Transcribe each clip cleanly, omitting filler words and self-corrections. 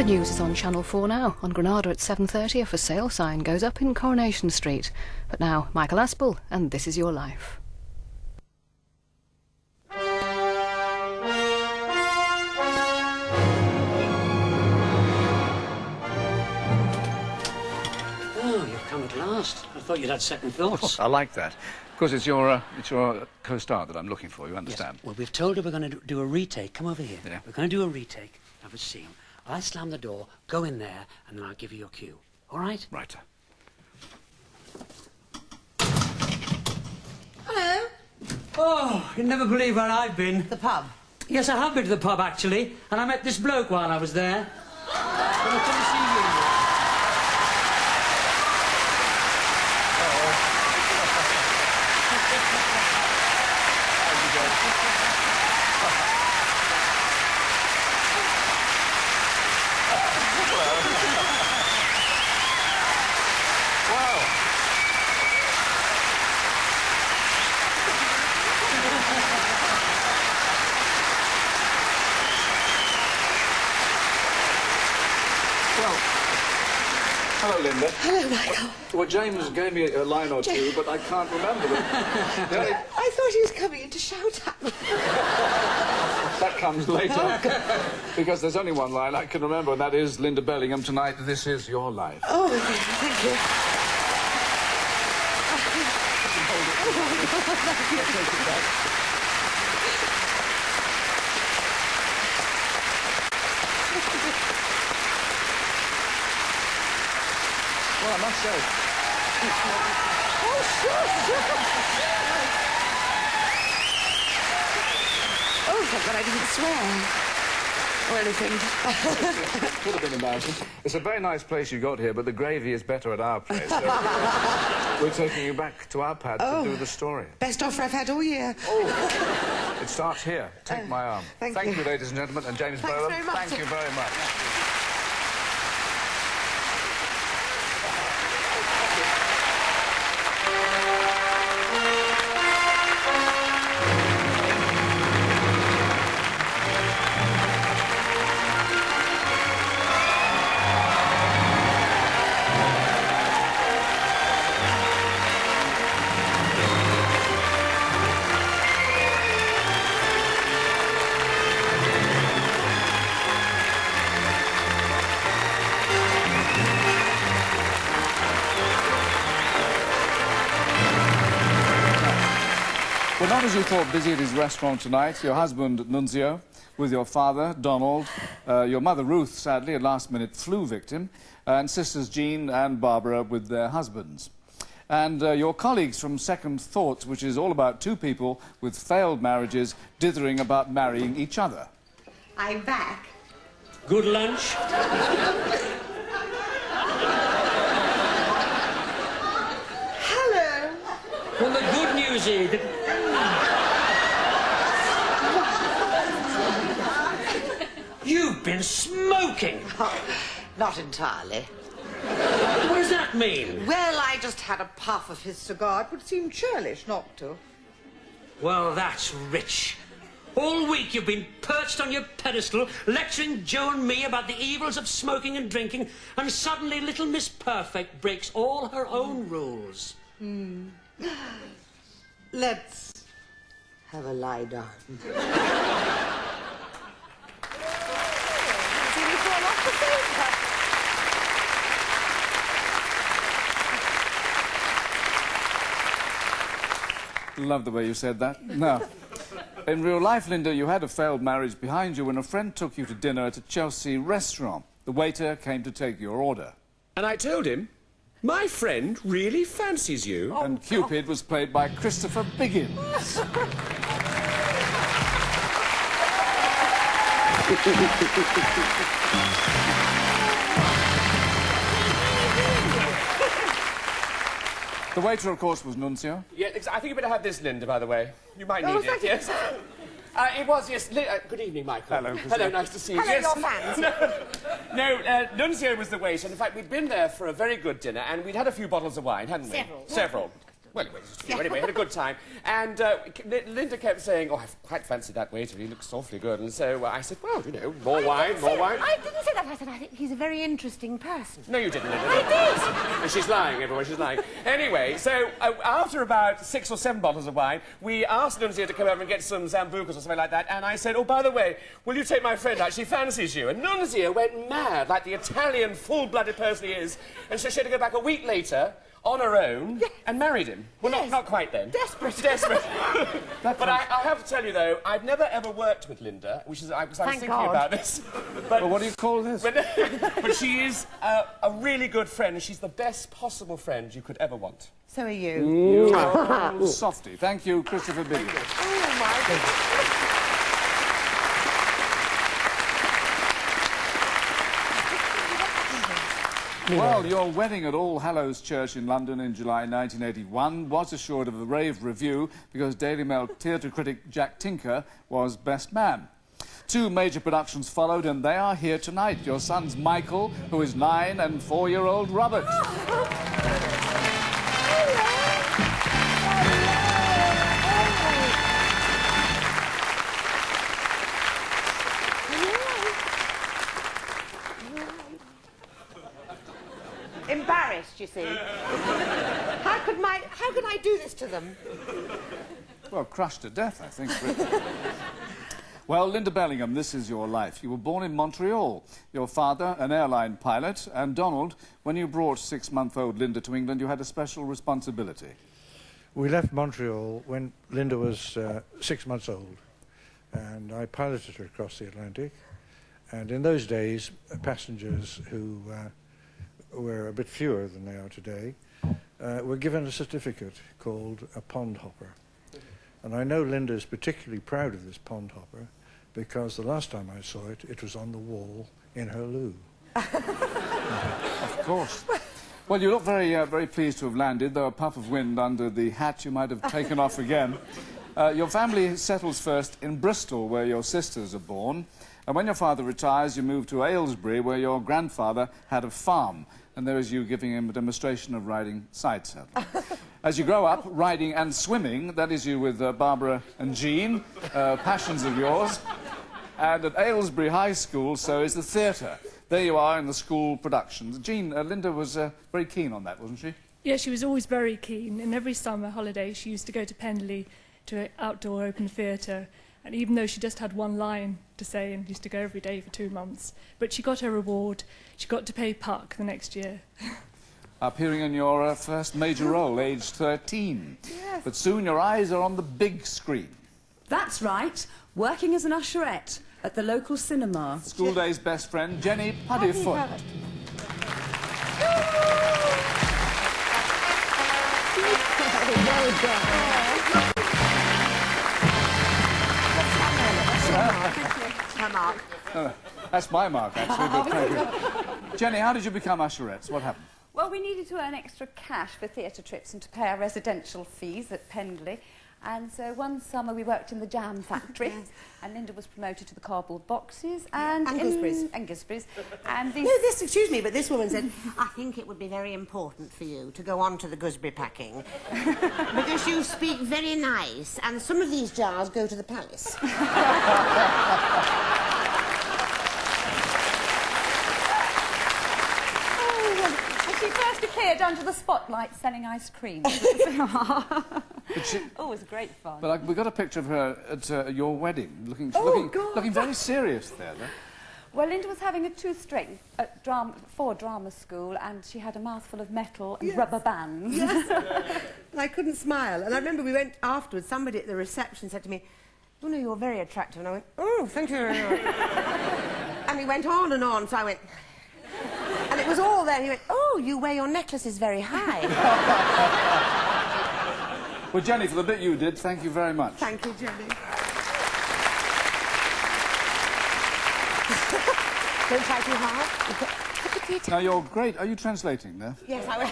The news is on Channel 4 now. On Granada at 7:30, a for sale sign goes up in Coronation Street. But now, Michael Aspel, and This Is Your Life. Oh, you've come at last. I thought you'd had second thoughts. I like that. Of course, it's your co-star that I'm looking for, you understand? Yes. Well, we've told her we're going to do a retake. Come over here. Yeah. We're going to do a retake of a scene. I slam the door, go in there, and then I'll give you your cue. All right? Right. Hello. Oh, you'll never believe where I've been. The pub. Yes, I have been to the pub, actually, and I met this bloke while I was there. Well, I come to see you. Hello, Lynda. Hello, Michael. Well, James gave me a line or two, but I can't remember them. I thought he was coming in to shout at me. That comes later. Because there's only one line I can remember, and that is Lynda Bellingham tonight. This is your life. Oh, thank you. Well, I must say. Oh, sure. Oh, thank God I didn't swear. Or anything. Could have been embarrassing. It's a very nice place you got here, but the gravy is better at our place. So we're taking you back to our pad to do the story. Best offer I've had all year. Oh, it starts here. Take my arm. Thank you, you, ladies and gentlemen, and James Thanks Bowen. very much. Thank you very much. Well, not as you thought busy at his restaurant tonight. Your husband, Nunzio, with your father, Donald, your mother, Ruth, sadly, a last-minute flu victim, and sisters Jean and Barbara with their husbands. And your colleagues from Second Thoughts, which is all about two people with failed marriages dithering about marrying each other. I'm back. Good lunch. Hello. Well, the good news is that... You've been smoking! Oh, not entirely. What does that mean? Well, I just had a puff of his cigar. It would seem churlish not to. Well, that's rich. All week you've been perched on your pedestal, lecturing Joe and me about the evils of smoking and drinking, and suddenly little Miss Perfect breaks all her own rules. Let's have a lie down. Love the way you said that. Now, in real life, Lynda, you had a failed marriage behind you when a friend took you to dinner at a Chelsea restaurant. The waiter came to take your order. And I told him, my friend really fancies you. And Cupid was played by Christopher Biggins. The waiter, of course, was Nunzio. Yeah, I think you better have this, Lynda, by the way. You might need it, yes. It was, yes. Good evening, Michael. Hello. Hello, nice to see you. Hello, Yes. your fans. No, Nunzio was the waiter, and in fact, we'd been there for a very good dinner, and we'd had a few bottles of wine, hadn't we? Several. Several. Well, anyway, just a few. Anyway, had a good time. And Lynda kept saying, oh, I quite fancy that waiter. He looks awfully good. And so I said, well, you know, more wine, more wine. I didn't say that. I said, I think he's a very interesting person. No, you didn't, Lynda. I did. She's lying, everyone, she's lying. Anyway, so after about 6 or 7 bottles of wine, we asked Nunzia to come over and get some Zambucas or something like that. And I said, oh, by the way, will you take my friend out? She fancies you. And Nunzia went mad, like the Italian full-blooded person he is. And so she had to go back a week later on her own and married him. Well, not quite then. Desperate. Desperate. But I have to tell you, though, I've never ever worked with Lynda, which is, I was thinking about this. But what do you call this? But she is a really good friend, and she's the best possible friend you could ever want. So are you. You softy. Thank you, Christopher Biggs. Oh, my goodness. Well, your wedding at All Hallows Church in London in July 1981 was assured of a rave review because Daily Mail theatre critic Jack Tinker was best man. 2 major productions followed, and they are here tonight. Your sons Michael, who is 9, and 4-year-old Robert. Embarrassed, you see. How could I do this to them? Well, crushed to death, I think. Really. Well, Lynda Bellingham, this is your life. You were born in Montreal. Your father, an airline pilot, and Donald, when you brought 6-month-old Lynda to England, you had a special responsibility. We left Montreal when Lynda was 6 months old, and I piloted her across the Atlantic. And in those days, passengers who were a bit fewer than they are today, were given a certificate called a pond hopper. And I know Lynda is particularly proud of this pond hopper because the last time I saw it, it was on the wall in her loo. Of course. Well, you look very, very pleased to have landed, though a puff of wind under the hat you might have taken off again. Your family settles first in Bristol, where your sisters are born. And when your father retires, you move to Aylesbury, where your grandfather had a farm. And there is you giving him a demonstration of riding side saddle. As you grow up, riding and swimming, that is you with Barbara and Jean, passions of yours. And at Aylesbury High School, so is the theatre. There you are in the school productions. Jean, Lynda was very keen on that, wasn't she? Yeah, she was always very keen. And every summer holiday, she used to go to Penley to an outdoor open theatre. And even though she just had one line to say and used to go every day for 2 months, but she got her reward. She got to pay Puck the next year. Appearing in your first major role, aged 13. Yes. But soon your eyes are on the big screen. That's right, working as an usherette at the local cinema. School day's best friend, Jenny Puddifoot. Mark. No, that's my mark, actually, but thank you. Jenny, how did you become usherettes? What happened? Well, we needed to earn extra cash for theatre trips and to pay our residential fees at Pendley. And so one summer we worked in the jam factory, and Lynda was promoted to the cardboard boxes and gooseberries. And gooseberries. And these... No, excuse me, but this woman said, I think it would be very important for you to go on to the gooseberry packing because you speak very nice, and some of these jars go to the palace. She first appeared under the spotlight selling ice cream. Oh, it was great fun. But we got a picture of her at your wedding, looking very serious there, though. Well, Lynda was having a tooth straightening at drama school, and she had a mouthful of metal and rubber bands. Yes. And I couldn't smile. And I remember we went afterwards, somebody at the reception said to me, oh, no, you're very attractive. And I went, oh, thank you very much. And we went on, so I went... And it was all there. He went, oh, you wear your necklaces very high. Well, Jenny, for the bit you did, thank you very much. Thank you, Jenny. Don't try too hard. Now, you're great. Are you translating there? Yes, I will.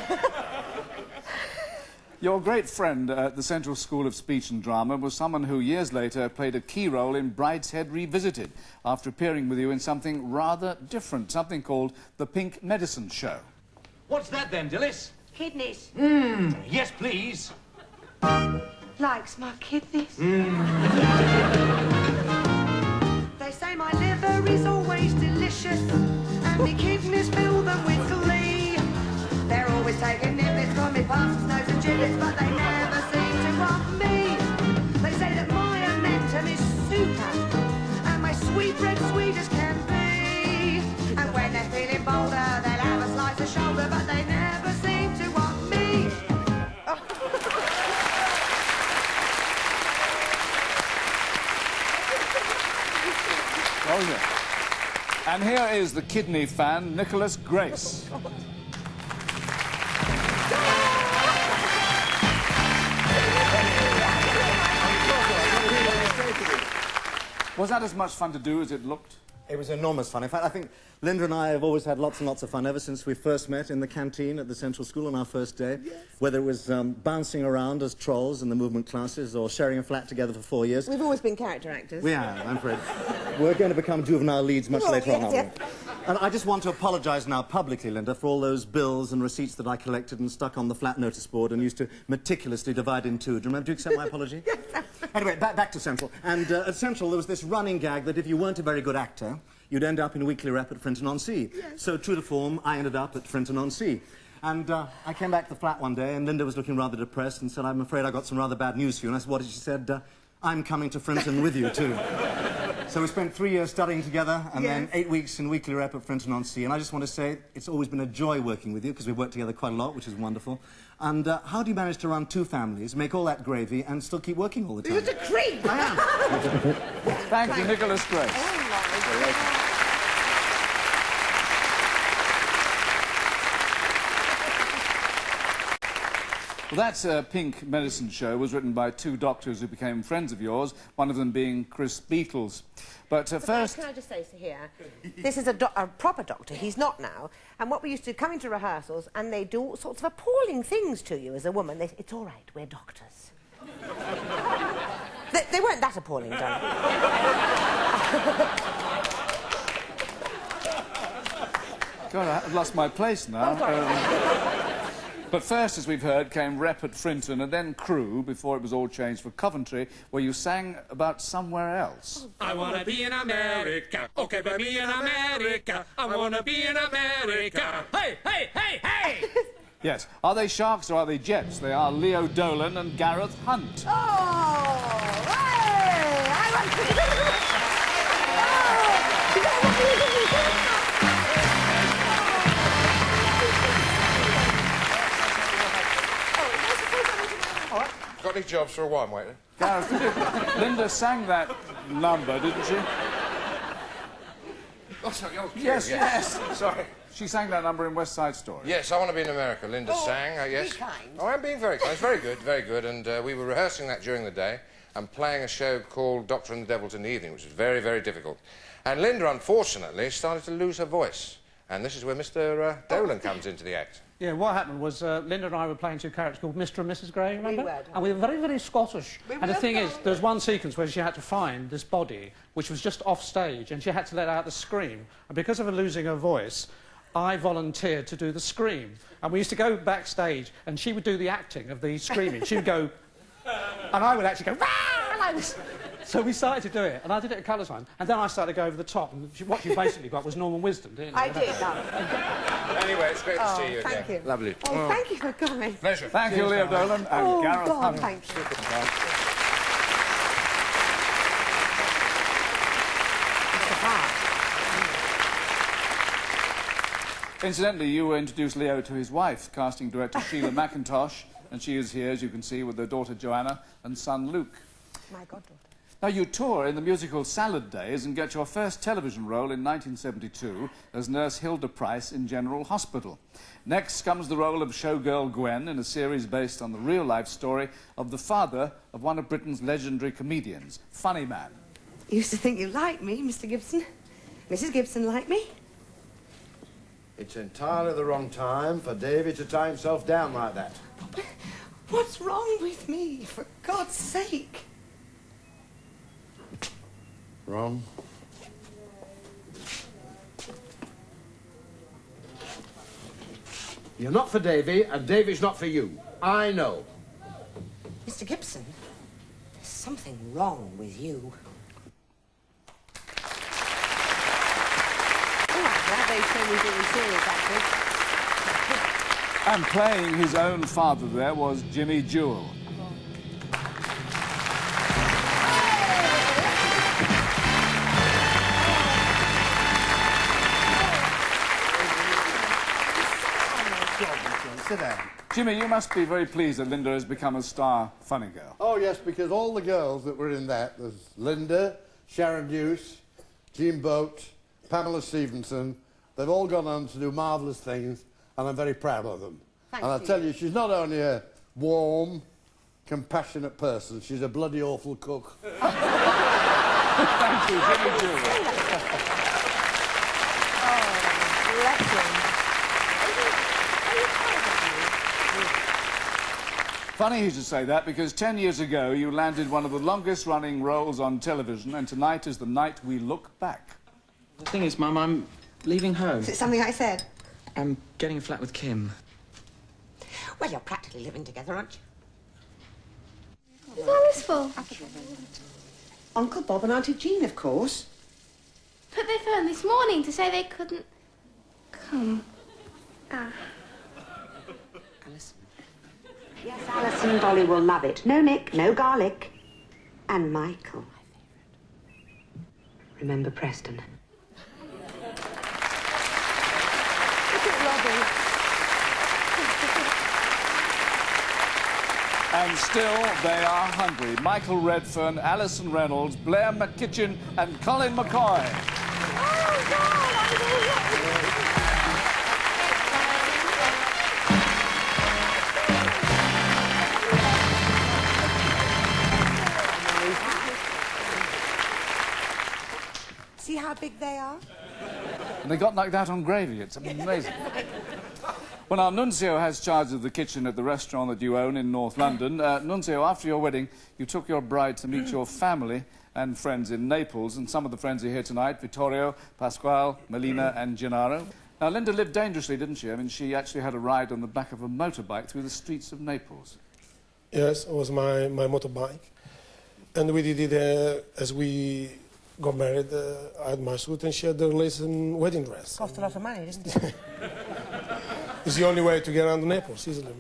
Your great friend at the Central School of Speech and Drama was someone who years later played a key role in Brideshead Revisited after appearing with you in something rather different, something called The Pink Medicine Show. What's that then, Dilys? Kidneys. Yes, please. Likes my kidneys. They say my liver is always delicious, and my kidneys fill them with glee. They're always taking niblets from me, parsons, nose and giblets, but they never seem to want me. They say that my momentum is super, and my sweetbread sweet as can be. And when they're feeling bolder, they'll have a slice of shoulder, but they never seem to want me. Oh, yeah. And here is the kidney fan, Nicholas Grace. Was that as much fun to do as it looked? It was enormous fun. In fact, I think Lynda and I have always had lots and lots of fun ever since we first met in the canteen at the Central School on our first day. Yes. Whether it was bouncing around as trolls in the movement classes or sharing a flat together for 4 years. We've always been character actors. We have, I'm afraid. We're going to become juvenile leads much later on, aren't we? And I just want to apologise now publicly, Lynda, for all those bills and receipts that I collected and stuck on the flat notice board and used to meticulously divide in two. Do you remember? Do you accept my apology? Yes. Anyway, back to Central. And at Central there was this running gag that if you weren't a very good actor, you'd end up in a weekly rep at Frinton-on-Sea. Yes. So, true to form, I ended up at Frinton-on-Sea. And I came back to the flat one day, and Lynda was looking rather depressed and said, I'm afraid I got some rather bad news for you. And I said, what? She said, I'm coming to Frinton with you, too. So we spent 3 years studying together, and then 8 weeks in weekly rep at Frinton-on-Sea. And I just want to say, it's always been a joy working with you, because we've worked together quite a lot, which is wonderful. And how do you manage to run 2 families, make all that gravy, and still keep working all the time? You're a treat! I am. Thank you, Nicholas Grace. Oh, my God. Well, that Pink Medicine Show was written by 2 doctors who became friends of yours, one of them being Chris Beatles. But first... Can I just say here, this is a proper doctor, he's not now, and what we used to come into rehearsals and they do all sorts of appalling things to you as a woman. It's all right, we're doctors. they weren't that appalling, darling. God, I've lost my place now. But first, as we've heard, came rep at Frinton and then crew before it was all changed for Coventry, where you sang about somewhere else. I want to be in America. Okay, but me in America. I want to be in America. Hey, hey, hey, hey! Yes. Are they sharks or are they jets? They are Leo Dolan and Gareth Hunt. Oh, hey! I want to... Got any jobs for a wine waiter? Gareth, Lynda sang that number, didn't she? Oh, sorry, Yes. Sorry. She sang that number in West Side Story. Yes, I Want to Be in America. Lynda sang, yes. Be kind. Oh, I'm being very kind. It's very good, very good. And we were rehearsing that during the day and playing a show called Doctor and the Devils in the Evening, which was very, very difficult. And Lynda, unfortunately, started to lose her voice. And this is where Mr. Dolan comes into the act. Yeah, what happened was Lynda and I were playing 2 characters called Mr. and Mrs. Grey, remember? We were. And we were very, very Scottish. And the thing is, there was one sequence where she had to find this body, which was just off stage, and she had to let out the scream. And because of her losing her voice, I volunteered to do the scream. And we used to go backstage, and she would do the acting of the screaming. She would go, and I would actually go, "Rah!" like this. So we started to do it, and I did it at colour time. And then I started to go over the top, and what you basically got was Norman Wisdom, didn't you? I did, Anyway, it's great to see you again. Thank you. Lovely. Oh, thank you for coming. Pleasure. Thank you, Leo Dolan and Gareth God, Hunt. thank you. Incidentally, you introduced Leo to his wife, casting director Sheila McIntosh, and she is here, as you can see, with their daughter Joanna and son Luke. My goddaughter. Now, you tour in the musical Salad Days and get your first television role in 1972 as Nurse Hilda Price in General Hospital. Next comes the role of showgirl Gwen in a series based on the real-life story of the father of one of Britain's legendary comedians, Funny Man. You used to think you liked me, Mr. Gibson. Mrs. Gibson liked me. It's entirely the wrong time for Davy to tie himself down like that. What's wrong with me, for God's sake? Wrong? You're not for Davy, and Davy's not for you. I know. Mr. Gibson, there's something wrong with you. Oh, I'm glad they showed me doing serious actors. And playing his own father there was Jimmy Jewell. Sit down. Jimmy, you must be very pleased that Lynda has become a star funny girl. Oh, yes, because all the girls that were in that, there's Lynda, Sharon Hughes, Jean Boat, Pamela Stevenson, they've all gone on to do marvellous things, and I'm very proud of them. Thank and I you. tell you, she's not only a warm, compassionate person, she's a bloody awful cook. Thank you, Jimmy Jewell. Oh, bless him. Funny you should say that, because 10 years ago you landed one of the longest-running roles on television, and tonight is the night we look back. The thing is, Mum, I'm leaving home. Is it something I said? I'm getting a flat with Kim. Well, you're practically living together, aren't you? Who's all this for? Uncle Bob and Auntie Jean, of course. But they phoned this morning to say they couldn't come. Ah. Alice. Yes, Alice and Dolly will love it. No Nick, no garlic. And Michael. Remember Preston. Look at Robbie. And still, they are hungry. Michael Redfern, Alison Reynolds, Blair McKitchen and Colin McCoy. Oh, God, See how big they are? And they got like that on gravy. It's amazing. Well, now, Nunzio has charge of the kitchen at the restaurant that you own in North London. Nunzio, after your wedding, you took your bride to meet your family and friends in Naples, and some of the friends are here tonight: Vittorio, Pasquale, Melina and Gennaro. Now, Lynda lived dangerously, didn't she? I mean, she actually had a ride on the back of a motorbike through the streets of Naples. Yes, it was my motorbike. And we did it as we got married. I had my suit and she had the lace and wedding dress. Cost a lot of money, didn't it? It's the only way to get around Naples, isn't it?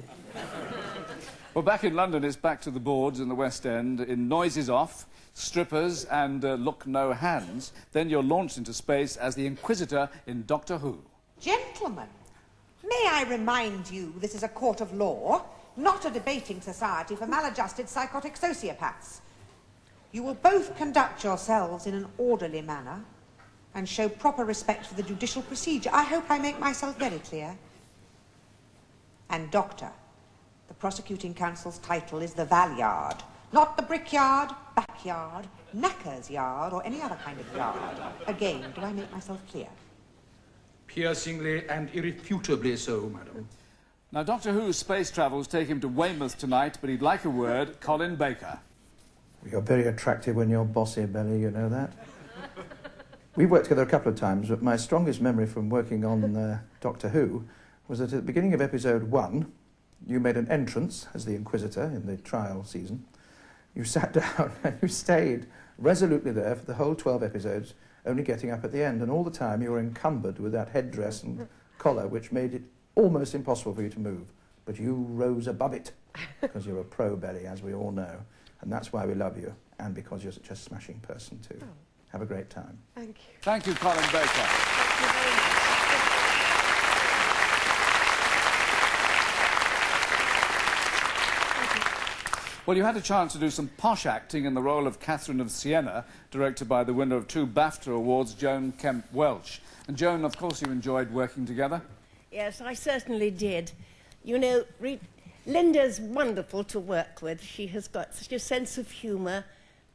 Well, back in London, it's back to the boards in the West End, in Noises Off, Strippers and Look No Hands. Then you're launched into space as the Inquisitor in Doctor Who. Gentlemen, may I remind you this is a court of law, not a debating society for maladjusted psychotic sociopaths. You will both conduct yourselves in an orderly manner and show proper respect for the judicial procedure. I hope I make myself very clear. And Doctor, the prosecuting counsel's title is the Valyard, not the brickyard, backyard, knacker's yard, or any other kind of yard. Again, do I make myself clear? Piercingly and irrefutably so, madam. Now, Doctor Who's space travels take him to Weymouth tonight, but he'd like a word. Colin Baker. You're very attractive when you're bossy, Belly, you know that. We've worked together a couple of times, but my strongest memory from working on Doctor Who was that at the beginning of episode 1, you made an entrance as the Inquisitor in the trial season. You sat down and you stayed resolutely there for the whole 12 episodes, only getting up at the end, and all the time you were encumbered with that headdress and collar, which made it almost impossible for you to move. But you rose above it, because you're a pro, Belly, as we all know, and that's why we love you, and because you're such a smashing person too. Have a great time. Thank you. Thank you, Colin Baker. Thank you very much. Well, you had a chance to do some posh acting in the role of Catherine of Siena, directed by the winner of 2 BAFTA awards, Joan Kemp Welch. And Joan, of course, you enjoyed working together? Yes, I certainly did. You know, Linda's wonderful to work with. She has got such a sense of humour,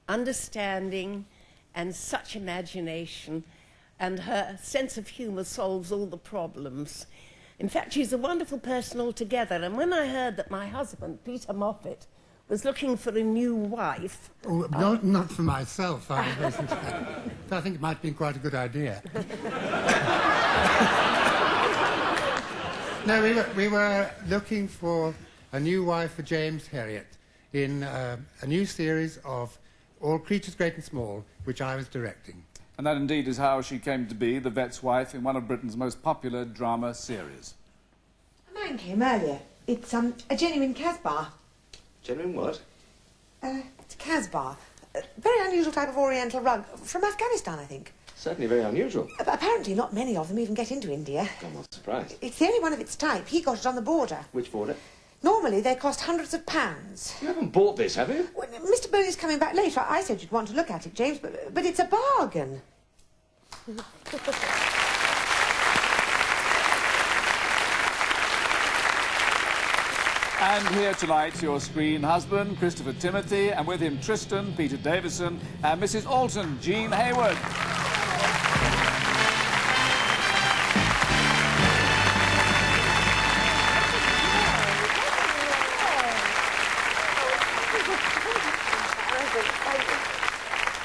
understanding, and such imagination. And her sense of humour solves all the problems. In fact, she's a wonderful person altogether. And when I heard that my husband, Peter Moffat, was looking for a new wife... Oh, not for myself, I wasn't. I think it might have been quite a good idea. No, we were looking for a new wife for James Herriot. in a new series of All Creatures Great and Small, which I was directing. And that indeed is how she came to be the vet's wife in one of Britain's most popular drama series. Mine came earlier. It's a genuine Casbah. Genuine what? It's a Casbah. A very unusual type of oriental rug. From Afghanistan, I think. Certainly very unusual. Apparently not many of them even get into India. I'm not surprised. It's the only one of its type. He got it on the border. Which border? Normally they cost hundreds of pounds. You haven't bought this, have you? Well, Mr. Bowley's coming back later. I said you'd want to look at it, James, but it's a bargain. And here tonight, your screen husband, Christopher Timothy, and with him Tristan, Peter Davison, and Mrs. Alton, Jean Hayward.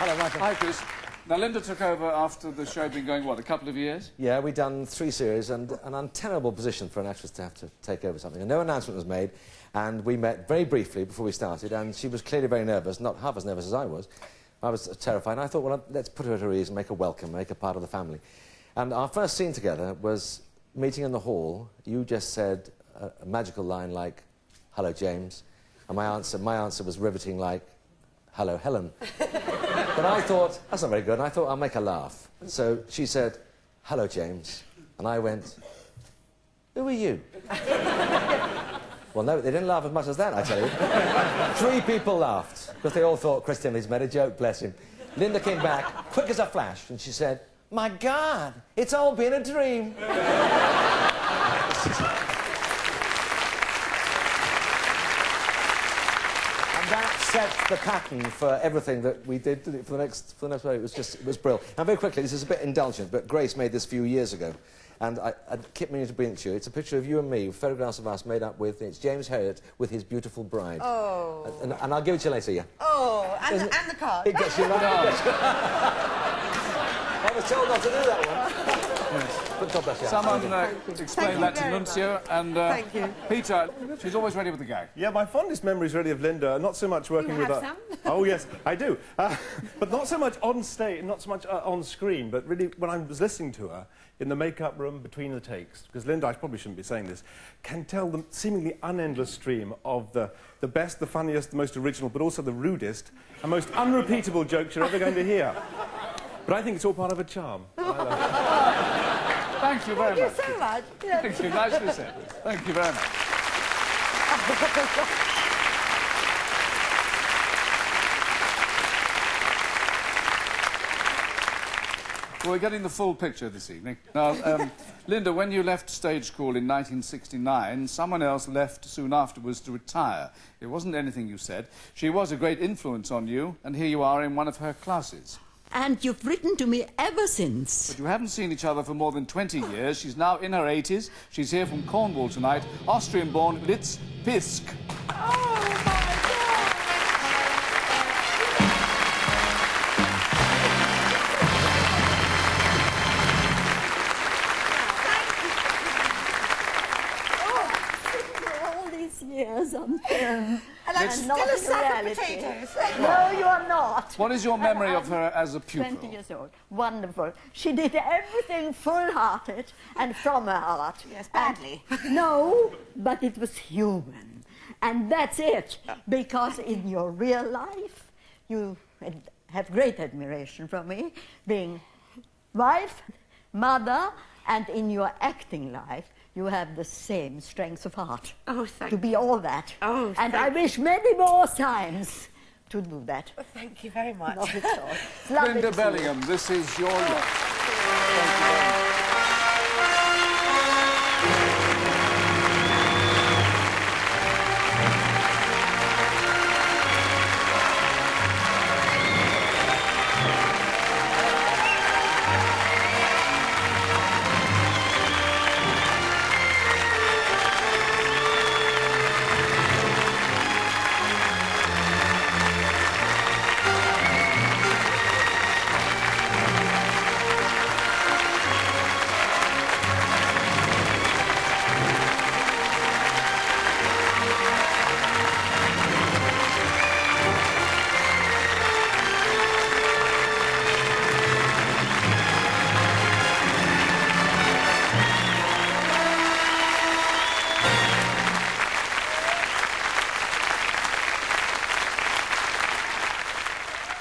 Hello, Michael. Hi, Chris. Now, Lynda took over after the show had been going, what, a couple of years? Yeah, we'd done 3 series, and an untenable position for an actress to have to take over something. And no announcement was made, and we met very briefly before we started, and she was clearly very nervous, not half as nervous as I was. I was terrified, and I thought, well, let's put her at her ease and make her welcome, make her part of the family. And our first scene together was meeting in the hall. You just said a magical line like, "Hello, James," and my answer was riveting like, "Hello, Helen." But I thought, that's not very good, and I thought, I'll make her laugh. So she said, "Hello, James." And I went, "Who are you?" Well, no, they didn't laugh as much as that, I tell you. 3 people laughed, because they all thought Chris Timothy's made a joke, bless him. Lynda came back, quick as a flash, and she said, "My God, it's all been a dream." That set the pattern for everything that we did for the next way. It was brilliant. And very quickly, this is a bit indulgent, but Grace made this a few years ago, and I kept meaning to bring it to you. It's a picture of you and me, photographs of us made up with, it's James Herriot with his beautiful bride. Oh. And I'll give it to you later, yeah. Oh, and the card. It gets you right. I was told not to do that one. Yes. But God bless you. Someone explain that to Nunzio, and Thank you. Peter, she's always ready with the gag. Yeah, my fondest memories really of Lynda, not so much working with her. Oh yes, I do. But not so much on stage, not so much on screen, but really when I was listening to her in the makeup room between the takes, because Lynda, I probably shouldn't be saying this, can tell the seemingly unendless stream of the best, the funniest, the most original, but also the rudest and most unrepeatable jokes you're ever going to hear. But I think it's all part of a charm. Thank you very much. Thank you so much. Thank you. Nicely said. Thank you very much. Well, we're getting the full picture this evening. Now, Lynda, when you left stage school in 1969, someone else left soon afterwards to retire. It wasn't anything you said. She was a great influence on you, and here you are in one of her classes. And you've written to me ever since. But you haven't seen each other for more than 20 years. She's now in her 80s. She's here from Cornwall tonight. Austrian-born Litz Pisk. Years I'm here. And I'm still a sack of potatoes. No, you are not. What is your memory of her as a pupil? 20 years old. Wonderful. She did everything full-hearted and from her heart. Yes, badly. No, but it was human. And that's it. Because in your real life, you have great admiration from me, being wife, mother, and in your acting life, you have the same strength of heart. Oh, thank you. To be all that. Oh, and I wish many more times to do that. Well, thank you very much. Not at all. Lynda Bellingham, this is your life. Thank you very much.